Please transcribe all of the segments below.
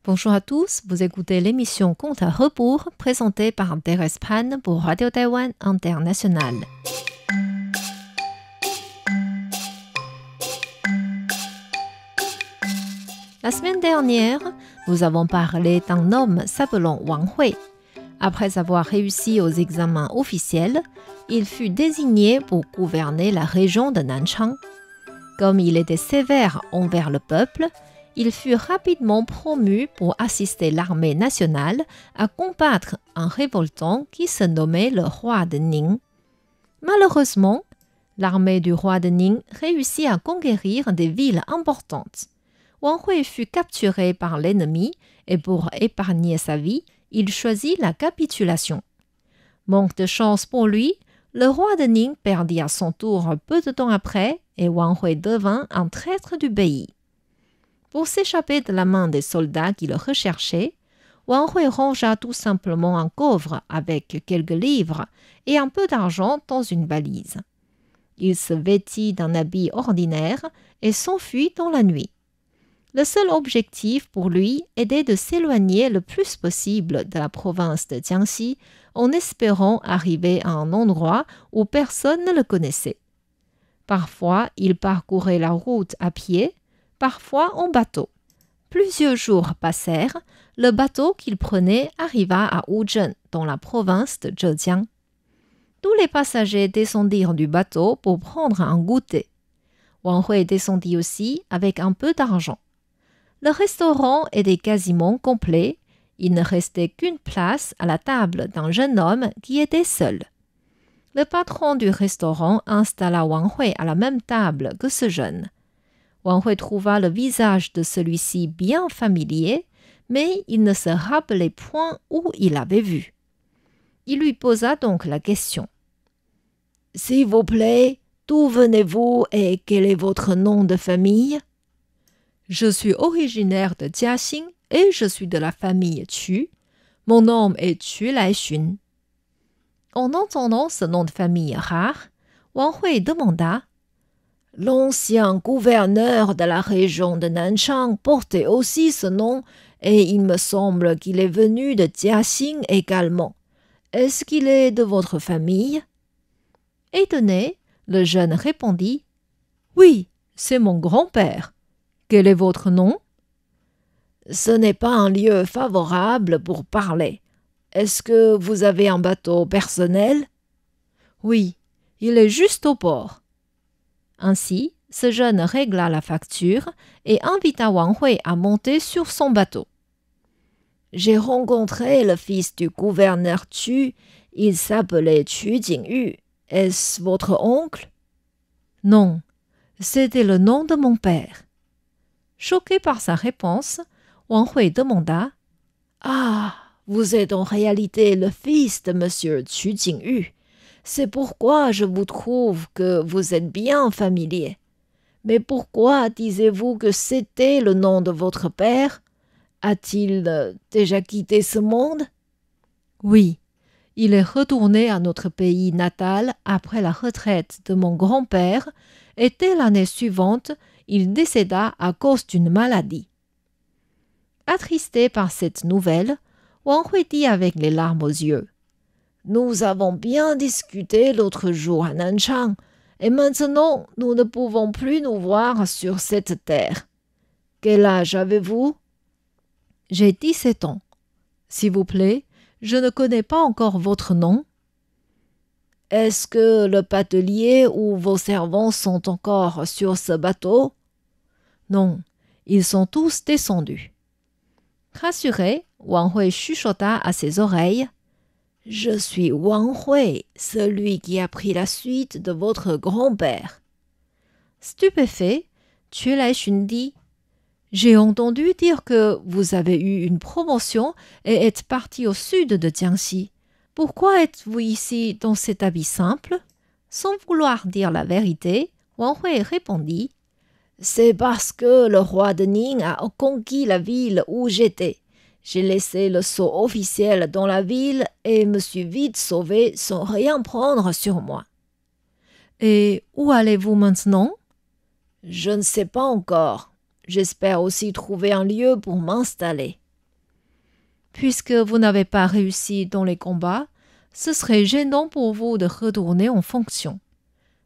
Bonjour à tous, vous écoutez l'émission Compte à rebours présentée par Thérèse Pan pour Radio Taïwan International. La semaine dernière, nous avons parlé d'un homme s'appelant Wang Hui. Après avoir réussi aux examens officiels, il fut désigné pour gouverner la région de Nanchang. Comme il était sévère envers le peuple, il fut rapidement promu pour assister l'armée nationale à combattre un révoltant qui se nommait le roi de Ning. Malheureusement, l'armée du roi de Ning réussit à conquérir des villes importantes. Wang Hui fut capturé par l'ennemi et pour épargner sa vie, il choisit la capitulation. Manque de chance pour lui, le roi de Ning perdit à son tour peu de temps après et Wang Hui devint un traître du pays. Pour s'échapper de la main des soldats qui le recherchaient, Wang Hui rangea tout simplement un coffre avec quelques livres et un peu d'argent dans une valise. Il se vêtit d'un habit ordinaire et s'enfuit dans la nuit. Le seul objectif pour lui était de s'éloigner le plus possible de la province de Jiangxi en espérant arriver à un endroit où personne ne le connaissait. Parfois, il parcourait la route à pied, parfois en bateau. Plusieurs jours passèrent, le bateau qu'il prenait arriva à Wuzhen, dans la province de Zhejiang. Tous les passagers descendirent du bateau pour prendre un goûter. Wang Hui descendit aussi avec un peu d'argent. Le restaurant était quasiment complet. Il ne restait qu'une place à la table d'un jeune homme qui était seul. Le patron du restaurant installa Wang Hui à la même table que ce jeune. Wang Hui trouva le visage de celui-ci bien familier, mais il ne se rappelait point où il l'avait vu. Il lui posa donc la question. « S'il vous plaît, d'où venez-vous et quel est votre nom de famille ?»« Je suis originaire de Jiaxing et je suis de la famille Qu. Mon nom est Qu Laixun. » En entendant ce nom de famille rare, Wang Hui demanda « L'ancien gouverneur de la région de Nanchang portait aussi ce nom et il me semble qu'il est venu de Jiaxing également. Est-ce qu'il est de votre famille ?» Étonné, le jeune répondit « Oui, c'est mon grand-père. Quel est votre nom ?»« Ce n'est pas un lieu favorable pour parler. Est-ce que vous avez un bateau personnel ?»« Oui, il est juste au port. » Ainsi, ce jeune régla la facture et invita Wang Hui à monter sur son bateau. « J'ai rencontré le fils du gouverneur Qu. Il s'appelait Qu Jingyu. Est-ce votre oncle ?»« Non, c'était le nom de mon père. » Choqué par sa réponse, Wang Hui demanda « Ah, vous êtes en réalité le fils de monsieur Qu Jingyu. C'est pourquoi je vous trouve que vous êtes bien familier. Mais pourquoi disiez-vous que c'était le nom de votre père? A-t-il déjà quitté ce monde ?»« Oui, il est retourné à notre pays natal après la retraite de mon grand-père et dès l'année suivante, il décéda à cause d'une maladie. » Attristé par cette nouvelle, Wang Hui dit avec les larmes aux yeux. « Nous avons bien discuté l'autre jour à Nanchang, et maintenant nous ne pouvons plus nous voir sur cette terre. Quel âge avez-vous ?»« J'ai 17 ans. S'il vous plaît, je ne connais pas encore votre nom. »« Est-ce que le batelier ou vos servants sont encore sur ce bateau ?»« Non, ils sont tous descendus. » Rassuré, Wang Hui chuchota à ses oreilles. « Je suis Wang Hui, celui qui a pris la suite de votre grand-père. » Stupéfait, Qu Laixun dit « J'ai entendu dire que vous avez eu une promotion et êtes parti au sud de Jiangxi. Pourquoi êtes-vous ici dans cet habit simple ?» Sans vouloir dire la vérité, Wang Hui répondit « C'est parce que le roi de Ning a conquis la ville où j'étais. J'ai laissé le sceau officiel dans la ville et me suis vite sauvé sans rien prendre sur moi. »« Et où allez-vous maintenant ?»« Je ne sais pas encore. J'espère aussi trouver un lieu pour m'installer. » Puisque vous n'avez pas réussi dans les combats, ce serait gênant pour vous de retourner en fonction.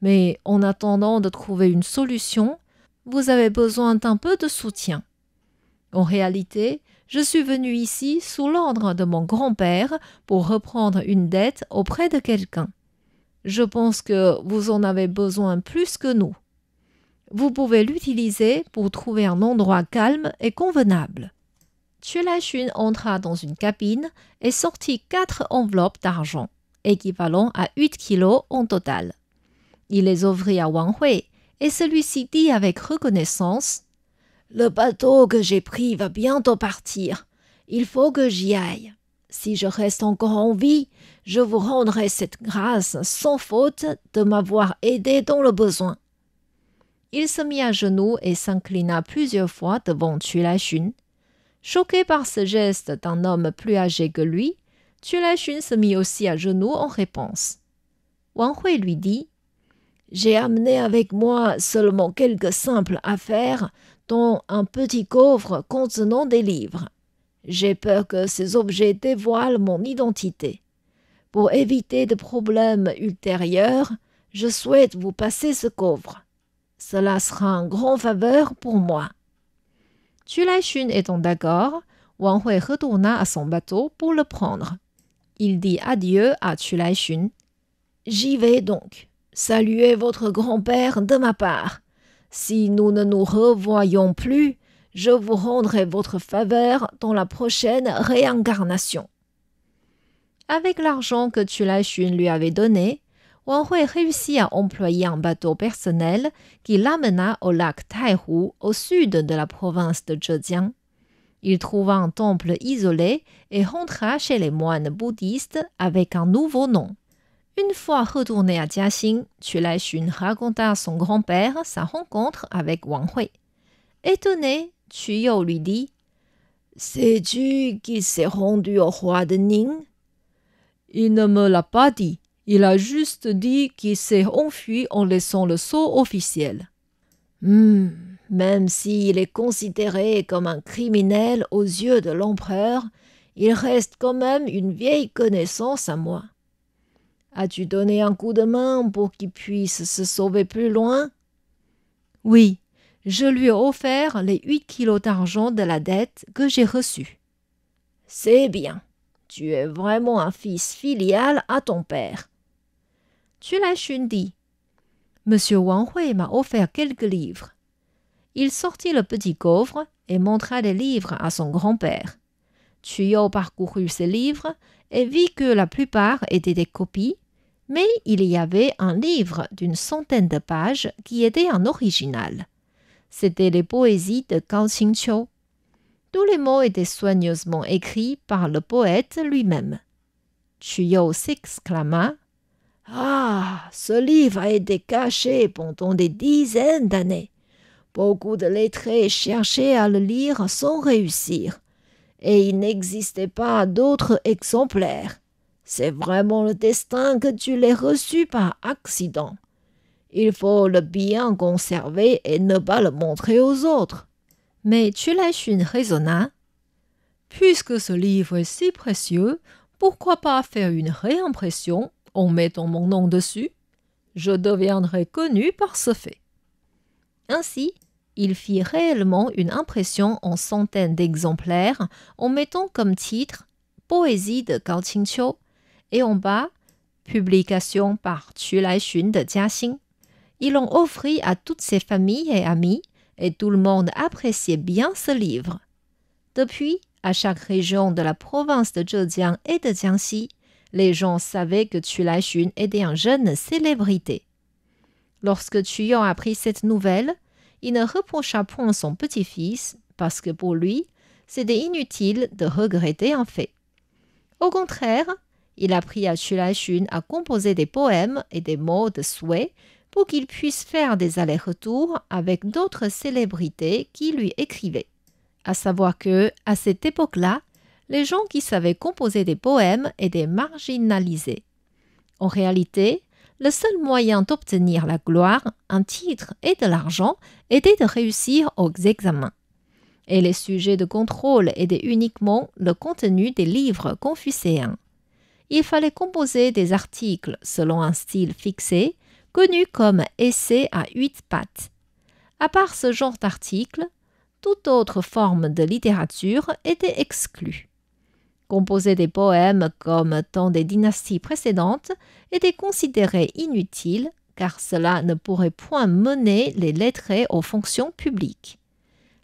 Mais en attendant de trouver une solution, vous avez besoin d'un peu de soutien. En réalité, je suis venu ici sous l'ordre de mon grand-père pour reprendre une dette auprès de quelqu'un. Je pense que vous en avez besoin plus que nous. Vous pouvez l'utiliser pour trouver un endroit calme et convenable. Lashun entra dans une cabine et sortit 4 enveloppes d'argent, équivalent à 8 kilos en total. Il les ouvrit à Wang Hui et celui-ci dit avec reconnaissance « Le bateau que j'ai pris va bientôt partir. Il faut que j'y aille. Si je reste encore en vie, je vous rendrai cette grâce sans faute de m'avoir aidé dans le besoin. » Il se mit à genoux et s'inclina plusieurs fois devant Lashun. Choqué par ce geste d'un homme plus âgé que lui, Lashun se mit aussi à genoux en réponse. Wang Hui lui dit « J'ai amené avec moi seulement quelques simples affaires, dont un petit coffre contenant des livres. J'ai peur que ces objets dévoilent mon identité. Pour éviter de problèmes ultérieurs, je souhaite vous passer ce coffre. Cela sera un grand faveur pour moi. » Lashun étant d'accord, Wang Hui retourna à son bateau pour le prendre. Il dit adieu à Lashun. « J'y vais donc. Saluez votre grand-père de ma part. Si nous ne nous revoyons plus, je vous rendrai votre faveur dans la prochaine réincarnation. » Avec l'argent que Lashun lui avait donné, Wang Hui réussit à employer un bateau personnel qui l'amena au lac Taihu, au sud de la province de Zhejiang. Il trouva un temple isolé et rentra chez les moines bouddhistes avec un nouveau nom. Une fois retourné à Jiaxing, Lashun raconta à son grand-père sa rencontre avec Wang Hui. Étonné, Yo lui dit « Sais-tu qu'il s'est rendu au roi de Ning ?»« Il ne me l'a pas dit. Il a juste dit qu'il s'est enfui en laissant le sceau officiel. » Même s'il est considéré comme un criminel aux yeux de l'empereur, il reste quand même une vieille connaissance à moi. As-tu donné un coup de main pour qu'il puisse se sauver plus loin? Oui, je lui ai offert les 8 kilos d'argent de la dette que j'ai reçue. C'est bien. Tu es vraiment un fils filial à ton père. Lashun dit « Monsieur Wang Hui m'a offert quelques livres. » Il sortit le petit coffre et montra les livres à son grand-père. Yo parcourut ces livres et vit que la plupart étaient des copies, mais il y avait un livre d'une centaine de pages qui était un original. C'étaient les poésies de Gao Qingqiu. Tous les mots étaient soigneusement écrits par le poète lui-même. Yo s'exclama « Ah, ce livre a été caché pendant des dizaines d'années. Beaucoup de lettrés cherchaient à le lire sans réussir, et il n'existait pas d'autres exemplaires. C'est vraiment le destin que tu l'aies reçu par accident. Il faut le bien conserver et ne pas le montrer aux autres. » Mais Lashun raisonna. « Puisque ce livre est si précieux, pourquoi pas faire une réimpression en mettant mon nom dessus? Je deviendrai connu par ce fait. » Ainsi, il fit réellement une impression en centaines d'exemplaires en mettant comme titre « Poésie de Gao Qingqiu » et en bas « Publication par Lashun de Jiaxing ». Il en offrit à toutes ses familles et amis et tout le monde appréciait bien ce livre. Depuis, à chaque région de la province de Zhejiang et de Jiangxi, les gens savaient que Lashun était une jeune célébrité. Lorsque Yo apprit cette nouvelle, il ne reprocha point son petit-fils parce que pour lui, c'était inutile de regretter un fait. Au contraire, il apprit à Lashun à composer des poèmes et des mots de souhait pour qu'il puisse faire des allers-retours avec d'autres célébrités qui lui écrivaient. À savoir que, à cette époque-là, les gens qui savaient composer des poèmes étaient marginalisés. En réalité, le seul moyen d'obtenir la gloire, un titre et de l'argent était de réussir aux examens. et les sujets de contrôle étaient uniquement le contenu des livres confucéens. Il fallait composer des articles selon un style fixé, connu comme essai à 8 pattes. À part ce genre d'article, toute autre forme de littérature était exclue. Composer des poèmes comme dans des dynasties précédentes était considéré inutile car cela ne pourrait point mener les lettrés aux fonctions publiques.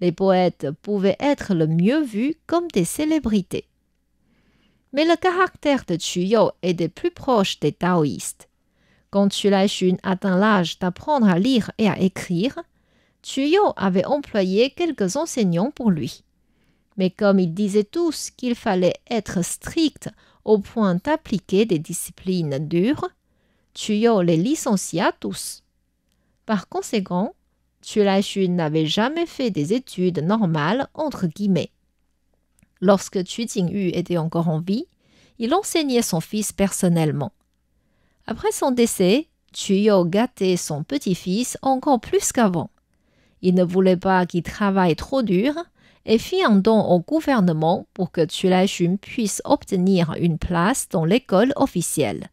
Les poètes pouvaient être le mieux vus comme des célébrités. Mais le caractère de Qu était plus proche des taoïstes. Quand Qu Laixun atteint l'âge d'apprendre à lire et à écrire, Qu avait employé quelques enseignants pour lui. Mais comme ils disaient tous qu'il fallait être strict au point d'appliquer des disciplines dures, Qu les licencia tous. Par conséquent, Qu Laixun n'avait jamais fait des études normales entre guillemets. Lorsque Qu Jingyu était encore en vie, il enseignait son fils personnellement. Après son décès, Qu gâtait son petit-fils encore plus qu'avant. Il ne voulait pas qu'il travaille trop dur et fit un don au gouvernement pour que Qu Laixun puisse obtenir une place dans l'école officielle.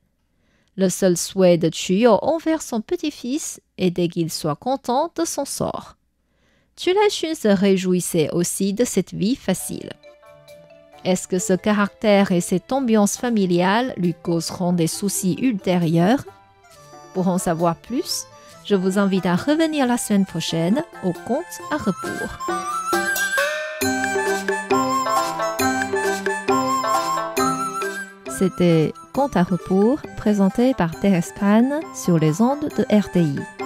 Le seul souhait de Qu envers son petit-fils était qu'il soit content de son sort. Qu Laixun se réjouissait aussi de cette vie facile. Est-ce que ce caractère et cette ambiance familiale lui causeront des soucis ultérieurs? Pour en savoir plus, je vous invite à revenir la semaine prochaine au Conte à rebours. C'était Conte à rebours présenté par Thérèse Pan sur les ondes de RTI.